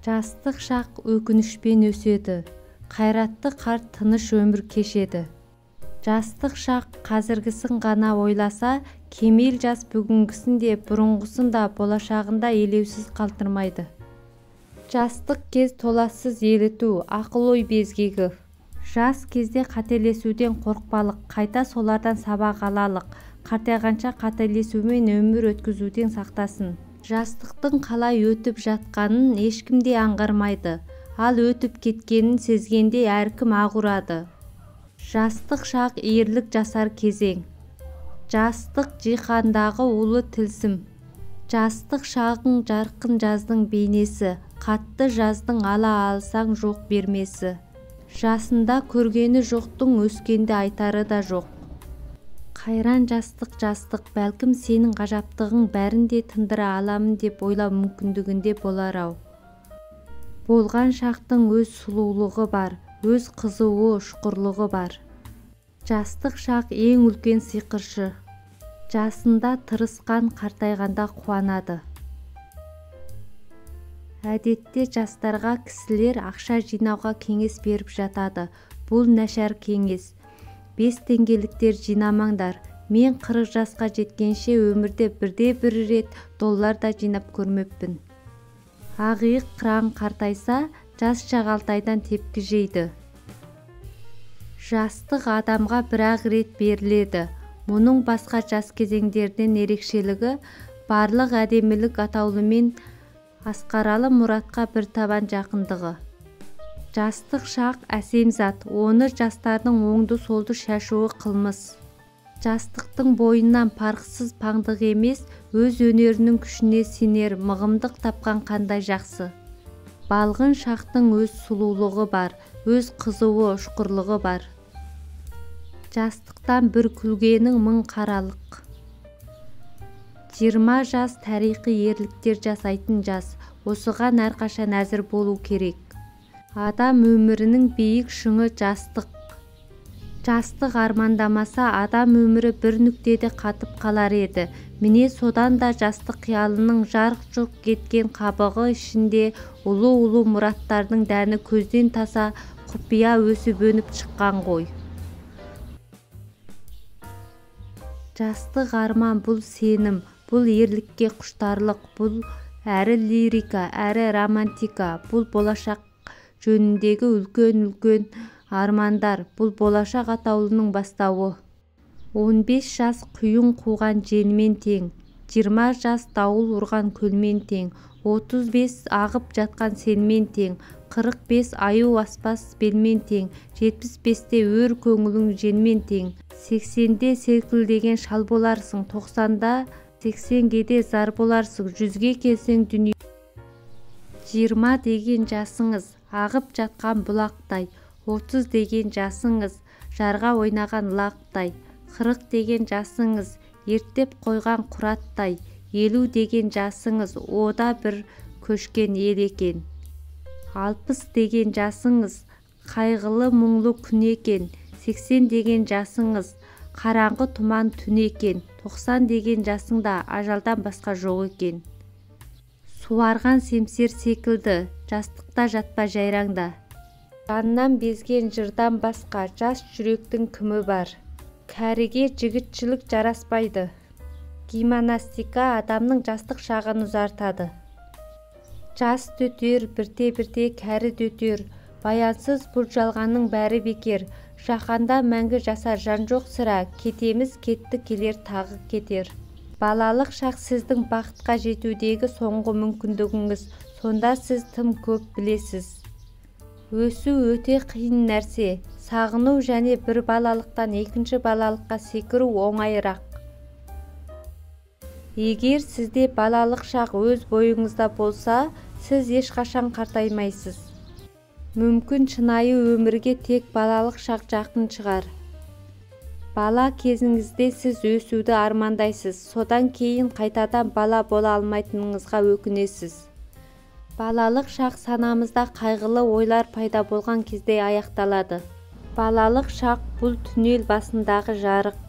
Жастық шақ өкінішпен өседі, қайратты қарт тыныш өмір кешеді. Жастық шақ қазіргісін ғана ойласа, кемел жас бүгінгісін де, бұрынғысын да, болашағын да елеусіз қалдырмайды. Жастық кез толассыз еліту, ақыл-ой безгегі. Жас кезде қателесуден қорықпалық, қайта солардан сабақ алалық, қартайғанша қателесумен өмір өткізуден сақтасын. Жастықтың қалай өтіп жатқанын ешкім де аңғармайды, ал өтіп кеткенін сезгенде әркім ақ ұрады. Жастық шақ ерлік жасар кезең. Жастық жиһандағы улы тылсым. Жастық шағың жарқын жаздың бейнесі, қатты жаздың ала алсаң жоқ бермесі. Жасында көргені жоқтың өскенде айтары да жоқ. Қайран жастық, бәлкім сенің ғажаптығың бәрін де тындыра аламын деп ойлау мүмкіндігінде болар-ау. Болған шақтың өз сұлулығы бар, өз қызуы, ұшқырлығы бар. Жастық шақ ең үлкен сиқыршы. Жасында тырысқан қартайғанда қуанады. Әдетте жастарға кісілер ақша жинауға кеңес беріп жатады. Бұл нашар кеңес. 5 теңгеліктер жинамаңдар. Мен 40 жасқа жеткенше өмірде бірде-бір рет доллар да жинап көрмеппін. Ақиық қыран қартайса, жас шағалтайдан тепкі жейді. Жастық адамға бір-ақ рет беріледі. Мұның басқа жас кезеңдерден ерекшелігі барлық әдемілік атаулымен асқаралы мұратқа бір табан жақындығы. Жастық шақ әсем зат, оны жастардың оңды-солды шашуы қылмыс. Жастықтың бойынан парықсыз паңдық емес, өз өнерінің күшіне сенер мығымдық тапқан қандай жақсы. Балғын шақтың өз сұлулығы бар, өз қызуы, ұшқырлығы бар. Жастықтан бір күлгенің мың қаралық. 20 жас тарихи ерліктер жасайтын жас, осыған әрқашан әзір болу керек. Адам өмірінің биік шыңы жастық. Жастық армандамаса, адам өмірі бір нүктеде қатып қалар еді. Міне содан да жастық қиялының жарқ-жұрқ кеткен қабығы ішінде ұлы-ұлы мұраттардың дәні көзден таса құпия өсіп өніп шыққан ғой. Жастық арман бұл сенім, бұл ерлікке құштарлық, бұл әрі лирика, әрі романтика, бұл болашақ жөніндегі үлкен-үлкен армандар, бұл болашақ атаулының бастауы. 15 жас құйын қуған желмен тең, 20 жас дауыл ұрған көлмен тең, 35 ағып жатқан селмен тең, 45 аю аспас белмен тең, 75-те өр көңілің желмен тең, 80-де селкілдеген шал боларсың, 90-да 80-ге зар боларсың, 100-ге келсең дүние. 20 деген жасыңыз ағып жатқан бұлақтай, 30 деген жасыңыз жарға ойнаған лақтай, 40 деген жасыңыз ерттеп қойған құраттай, 50 деген жасыңыз ода бір көшкен ел екен. 60 деген жасыңыз қайғылы мұңлы күн екен, 80 деген жасыңыз қараңғы тұман түн екен, 90 деген жасыңда ажалдан басқа жоқ екен. Суарған семсер секілді, жастықта жатпа жайраңда. Жаннан безген жырдан басқа жас жүректің кімі бар? Кәріге жігітшілік жараспайды. Гимнастика адамның жастық шағын ұзартады. Жас дөтер, бірте-бірте кәрі дөтер. Баянсыз бұл жалғанның бәрі бекер. Жаһанда мәңгі жасар жан жоқ сірә, кетеміз кетті келер тағы кетер. Балалық шақ сіздің бақытқа жетудегі соңғы мүмкіндігіңіз, сонда сіз тым көп білесіз. Өсу өте қиын нәрсе, сағыну және бір балалықтан екінші балалыққа секіру оңайырақ. Егер сізде балалық шақ өз бойыңызда болса, сіз ешқашан қартаймайсыз. Мүмкін шынайы өмірге тек балалық шақ жақын шығар. Бала кезіңізде сіз өсуді армандайсыз, содан кейін қайтадан бала бола алмайтыныңызға өкінесіз. Балалық шақ санамызда қайғылы ойлар пайда болған кезде аяқталады. Балалық шақ бұл түнел басындағы жарық.